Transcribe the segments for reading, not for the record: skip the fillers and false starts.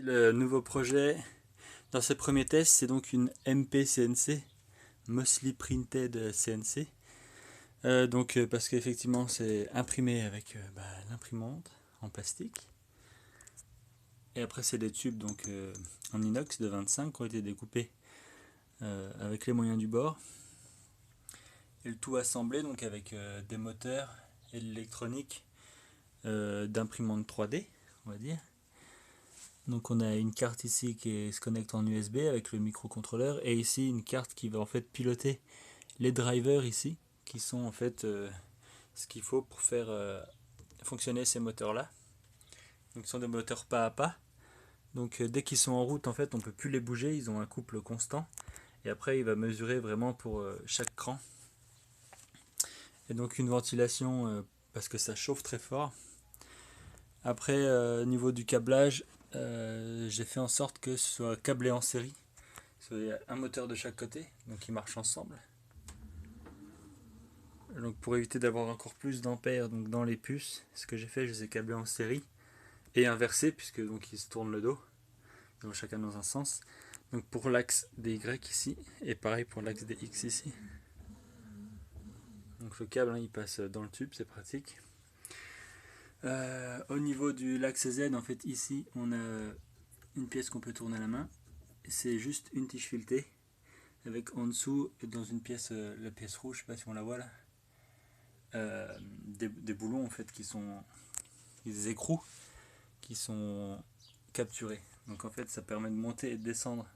Le nouveau projet dans ce premier test, c'est donc une MP-CNC, Mostly Printed CNC. Parce qu'effectivement c'est imprimé avec l'imprimante en plastique. Et après c'est des tubes en inox de 25 qui ont été découpés avec les moyens du bord. Et le tout assemblé donc avec des moteurs et de l'électronique d'imprimante 3D, on va dire. Donc on a une carte ici qui se connecte en USB avec le microcontrôleur et ici une carte qui va en fait piloter les drivers ici qui sont en fait ce qu'il faut pour faire fonctionner ces moteurs là. Donc ce sont des moteurs pas à pas. Donc dès qu'ils sont en route en fait on peut plus les bouger, ils ont un couple constant et après il va mesurer vraiment pour chaque cran. Et donc une ventilation parce que ça chauffe très fort. Après au niveau du câblage, j'ai fait en sorte que ce soit câblé en série. Il y a un moteur de chaque côté, donc ils marchent ensemble. Donc pour éviter d'avoir encore plus d'ampères donc dans les puces, ce que j'ai fait, je les ai câblés en série et inversés puisque donc ils se tournent le dos, ils vont chacun dans un sens. Donc pour l'axe des Y ici et pareil pour l'axe des X ici. Donc le câble il passe dans le tube, c'est pratique. Au niveau du l'axe Z, en fait ici on a une pièce qu'on peut tourner à la main. C'est juste une tige filetée avec en dessous dans une pièce, la pièce rouge, je sais pas si on la voit là, des boulons en fait qui sont des écrous qui sont capturés. Donc en fait ça permet de monter et de descendre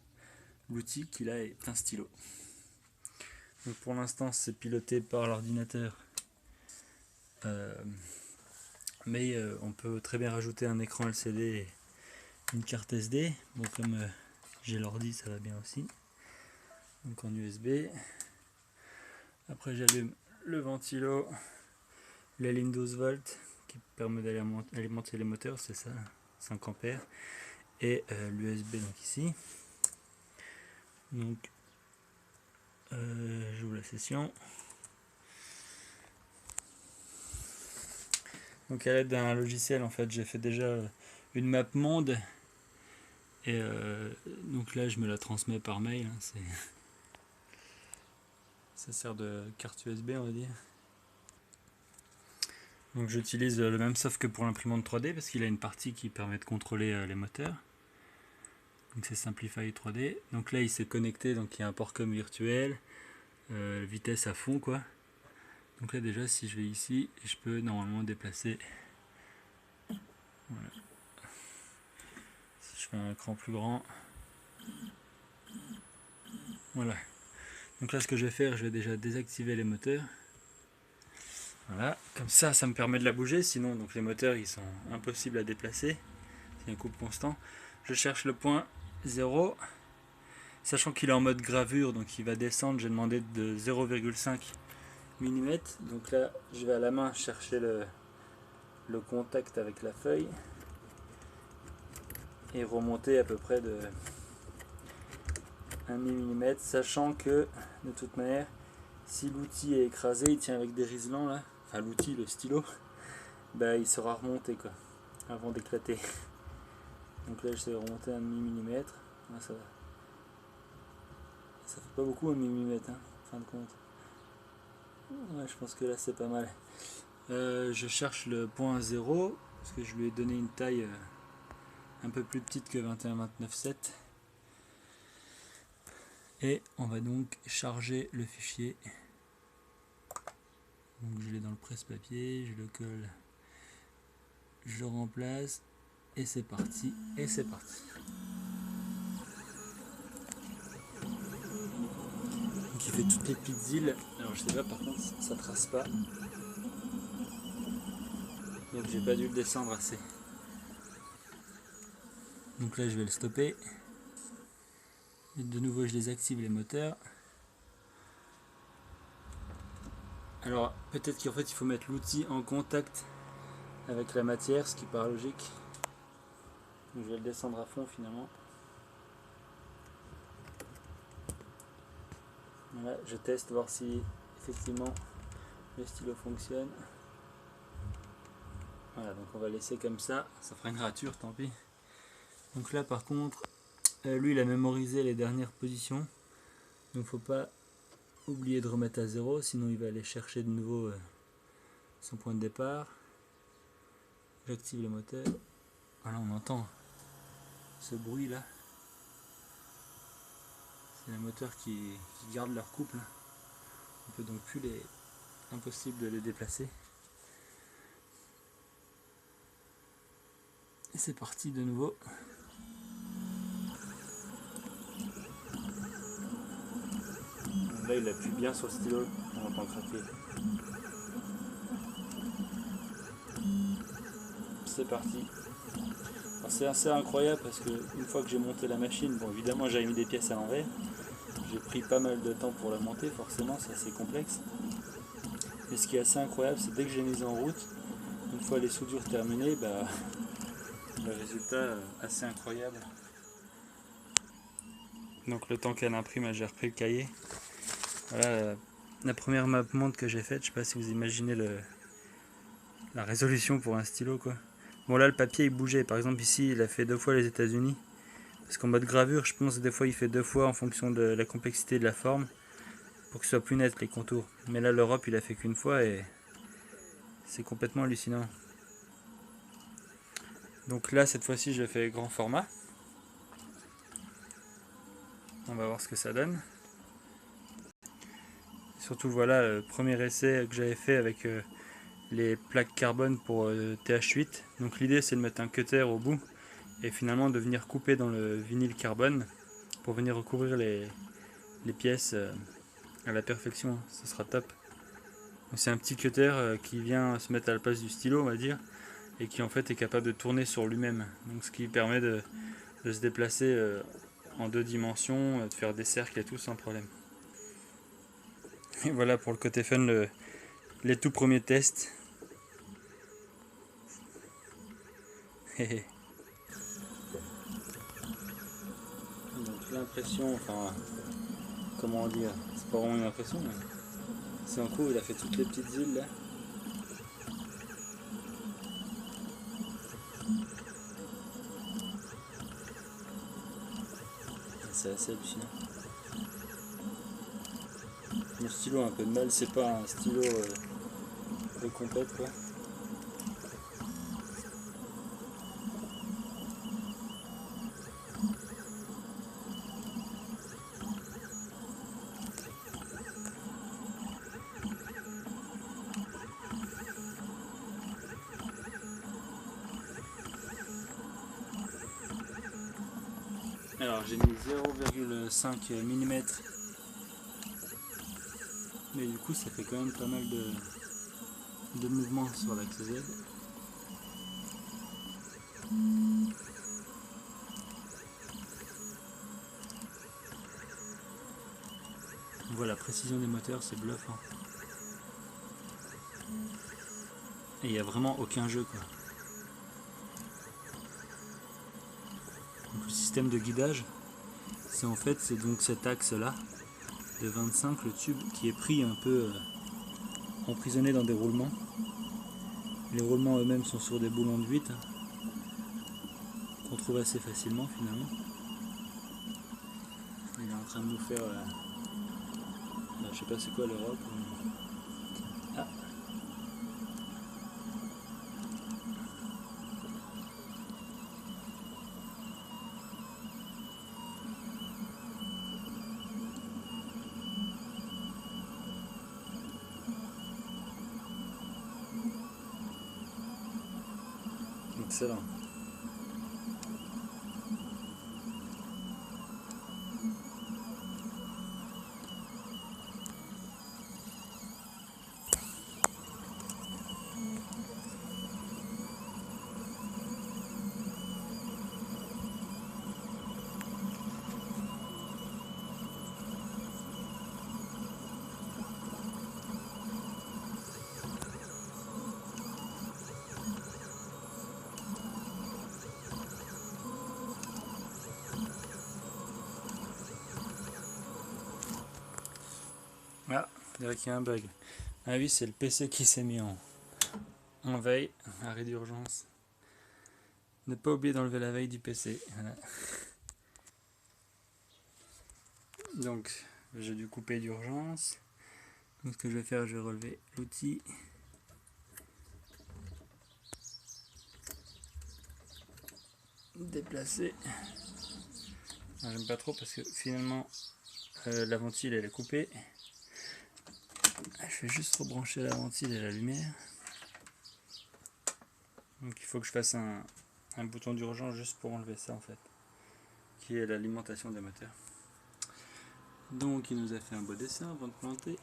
l'outil qui là est un stylo. Donc pour l'instant c'est piloté par l'ordinateur, mais on peut très bien rajouter un écran LCD et une carte SD. Bon comme j'ai l'ordi ça va bien aussi. Donc en USB. Après j'allume le ventilo, la ligne 12 volts qui permet d'alimenter les moteurs, c'est ça, 5 ampères. Et l'USB donc ici. Donc j'ouvre la session. Donc à l'aide d'un logiciel en fait j'ai fait déjà une map monde et donc là je me la transmets par mail, hein, ça sert de carte USB on va dire. Donc j'utilise le même soft que pour l'imprimante 3D parce qu'il a une partie qui permet de contrôler les moteurs. Donc c'est Simplify 3D. Donc là il s'est connecté, donc il y a un port com virtuel, vitesse à fond quoi. Donc là déjà si je vais ici, je peux normalement déplacer. Voilà. Si je fais un écran plus grand. Voilà. Donc là ce que je vais faire, je vais déjà désactiver les moteurs. Voilà, comme ça me permet de la bouger, sinon donc les moteurs ils sont impossibles à déplacer. C'est un couple constant. Je cherche le point 0. Sachant qu'il est en mode gravure, donc il va descendre, j'ai demandé de 0,5 mm. Donc là, je vais à la main chercher le contact avec la feuille et remonter à peu près de 1 mm, sachant que de toute manière, si l'outil est écrasé, il tient avec des riselants là, enfin l'outil, le stylo, bah, il sera remonté quoi, avant d'éclater. Donc là, j'essaie de remonter 1 mm. Là, ça va. Ça fait pas beaucoup 1 mm, hein, en fin de compte. Ouais, je pense que là c'est pas mal. Je cherche le point 0 parce que je lui ai donné une taille un peu plus petite que 21-29-7. Et on va donc charger le fichier. Donc je l'ai dans le presse-papier, je le colle, je le remplace et c'est parti. Et c'est parti. Donc il fait toutes les petites îles. Alors je sais pas, par contre ça trace pas. Donc j'ai pas dû le descendre assez. Donc là je vais le stopper. Et de nouveau je désactive les moteurs. Alors peut-être qu'en fait il faut mettre l'outil en contact avec la matière, ce qui paraît logique. Donc je vais le descendre à fond finalement. Voilà, je teste voir si effectivement le stylo fonctionne. Voilà, donc on va laisser comme ça fera une rature, tant pis. Donc là par contre, lui il a mémorisé les dernières positions. Donc faut pas oublier de remettre à 0, sinon il va aller chercher de nouveau son point de départ. J'active le moteur. Voilà, on entend ce bruit là. C'est les moteurs qui gardent leur couple. On peut donc plus les... impossible de les déplacer. Et c'est parti de nouveau. Là il appuie bien sur le stylo, on entend craquer. C'est parti. C'est assez incroyable parce que une fois que j'ai monté la machine, bon évidemment j'avais mis des pièces à l'envers. J'ai pris pas mal de temps pour la monter, forcément c'est assez complexe. Mais ce qui est assez incroyable, c'est dès que j'ai mis en route, une fois les soudures terminées, le résultat assez incroyable. Donc le temps qu'elle imprime, j'ai repris le cahier. Voilà la première map monde que j'ai faite, je sais pas si vous imaginez la résolution pour un stylo quoi. Bon là le papier il bougeait, par exemple ici il a fait 2 fois les États-Unis. Parce qu'en mode gravure, je pense que des fois il fait 2 fois en fonction de la complexité de la forme pour que ce soit plus net les contours. Mais là l'Europe il a fait qu'une fois et c'est complètement hallucinant. Donc là cette fois-ci je le fais grand format. On va voir ce que ça donne. Surtout voilà le premier essai que j'avais fait avec les plaques carbone pour TH8. Donc l'idée c'est de mettre un cutter au bout et finalement de venir couper dans le vinyle carbone pour venir recouvrir les pièces à la perfection. Ce sera top. C'est un petit cutter qui vient se mettre à la place du stylo on va dire et qui en fait est capable de tourner sur lui-même. Donc ce qui permet de se déplacer en 2 dimensions, de faire des cercles et tout sans problème. Et voilà pour le côté fun les tout premiers tests. Donc l'impression, enfin comment dire, c'est pas vraiment une impression mais c'est en cours, il a fait toutes les petites îles là. C'est assez hallucinant. Mon stylo a un peu de mal, c'est pas un stylo de compète quoi. Alors j'ai mis 0,5 mm, mais du coup ça fait quand même pas mal de mouvements sur l'axe Z. On voit la précision des moteurs, c'est bluffant. Et il n'y a vraiment aucun jeu quoi. Donc, le système de guidage, c'est en fait c'est donc cet axe là de 25, le tube qui est pris un peu emprisonné dans des roulements. Les roulements eux-mêmes sont sur des boulons de 8 qu'on trouve assez facilement finalement. Il est en train de nous faire je sais pas c'est quoi l'Europe. Ah. Excellent. Ah, on dirait qu'il y a un bug. Ah oui, c'est le PC qui s'est mis en veille, arrêt d'urgence. Ne pas oublier d'enlever la veille du PC. Voilà. Donc j'ai dû couper d'urgence. Donc ce que je vais faire, je vais relever l'outil. Déplacer. J'aime pas trop parce que finalement la ventile elle est coupée. Je vais juste rebrancher la ventile et la lumière. Donc il faut que je fasse un bouton d'urgence juste pour enlever ça en fait, qui est l'alimentation des moteurs. Donc il nous a fait un beau dessin avant de planter.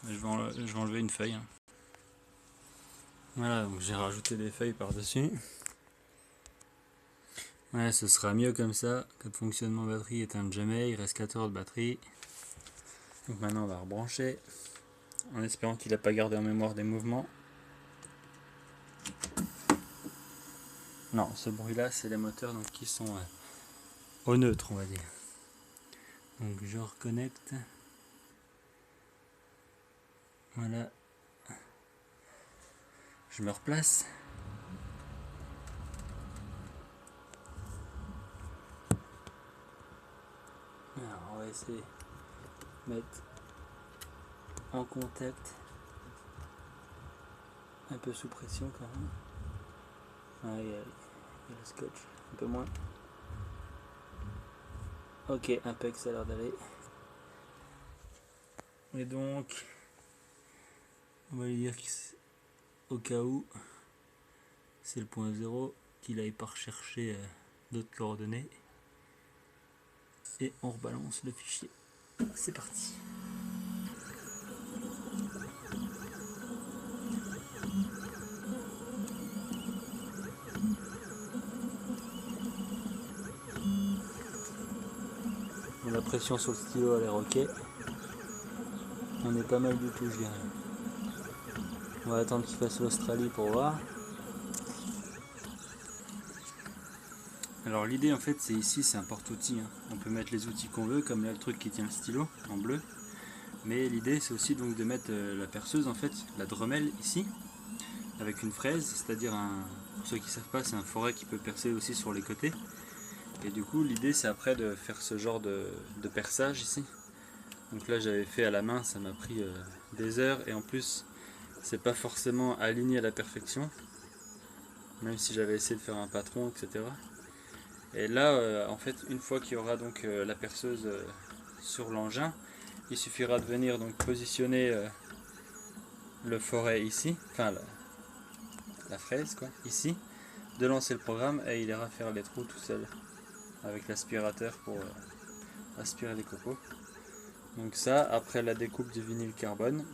Je vais enlever une feuille. Voilà, donc j'ai rajouté des feuilles par-dessus. Ouais, ce sera mieux comme ça. Code fonctionnement batterie éteinte jamais, il reste 14 de batterie. Donc maintenant on va rebrancher, en espérant qu'il n'a pas gardé en mémoire des mouvements. Non, ce bruit là c'est les moteurs donc, qui sont au neutre on va dire. Donc je reconnecte. Voilà. Je me replace. Alors on va essayer de mettre en contact un peu sous pression quand même. Ah, il y a le scotch, un peu moins. Ok, impec, ça a l'air d'aller. Et donc, on va lui dire qu'au cas où, c'est le point 0, qu'il aille pas rechercher d'autres coordonnées. Et on rebalance le fichier. C'est parti. Bon, la pression sur le stylo a l'air ok. On est pas mal du tout, je dirais. On va attendre qu'il fasse l'Australie pour voir. Alors l'idée en fait c'est ici, c'est un porte-outils. On peut mettre les outils qu'on veut, comme là le truc qui tient le stylo en bleu. Mais l'idée c'est aussi donc de mettre la perceuse en fait, la Dremel ici, avec une fraise, c'est-à-dire pour ceux qui ne savent pas, c'est un forêt qui peut percer aussi sur les côtés. Et du coup l'idée c'est après de faire ce genre de perçage ici. Donc là j'avais fait à la main, ça m'a pris des heures et en plus c'est pas forcément aligné à la perfection, même si j'avais essayé de faire un patron, etc. Et là, en fait, une fois qu'il y aura donc la perceuse sur l'engin, il suffira de venir donc positionner le forêt ici, enfin la fraise quoi, ici, de lancer le programme et il ira faire les trous tout seul avec l'aspirateur pour aspirer les copeaux. Donc ça, après la découpe du vinyle carbone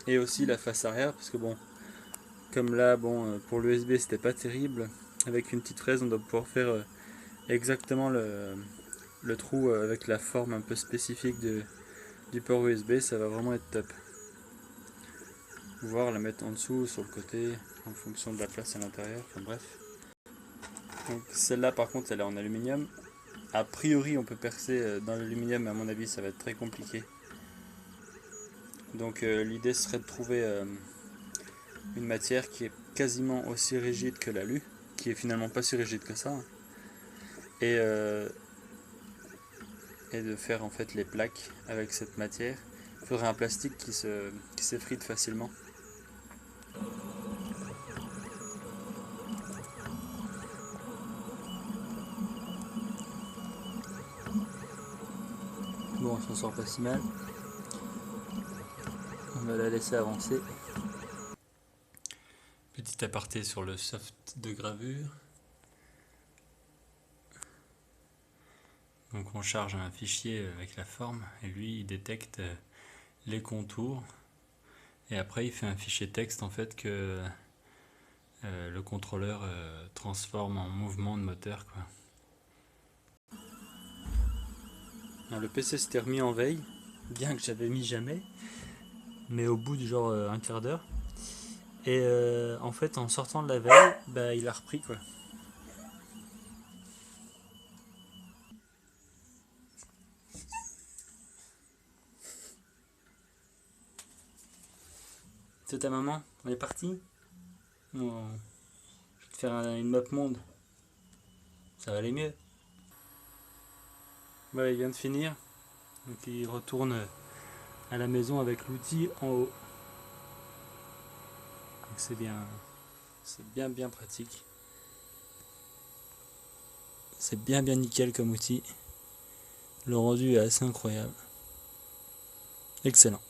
et aussi la face arrière, parce que bon, comme là, bon, pour l'USB c'était pas terrible, avec une petite fraise on doit pouvoir faire exactement le trou avec la forme un peu spécifique du port USB, ça va vraiment être top. Pouvoir la mettre en dessous, sur le côté, en fonction de la place à l'intérieur, enfin bref. Donc celle-là par contre elle est en aluminium. A priori on peut percer dans l'aluminium, mais à mon avis ça va être très compliqué. Donc l'idée serait de trouver une matière qui est quasiment aussi rigide que l'alu, qui est finalement pas si rigide que ça. Et de faire en fait les plaques avec cette matière. Il faudrait un plastique qui s'effrite facilement. Bon, on s'en sort pas si mal. On va la laisser avancer. Petit aparté sur le soft de gravure. Donc on charge un fichier avec la forme et lui il détecte les contours et après il fait un fichier texte en fait que le contrôleur transforme en mouvement de moteur quoi. Alors, le PC s'était remis en veille, bien que j'avais mis jamais, mais au bout de genre un quart d'heure. Et en fait en sortant de la veille, bah, il a repris quoi. C'est ta maman? On est parti? Bon, je vais te faire une map monde. Ça va aller mieux. Voilà, il vient de finir. Donc il retourne à la maison avec l'outil en haut. Donc c'est bien pratique. C'est bien nickel comme outil. Le rendu est assez incroyable. Excellent.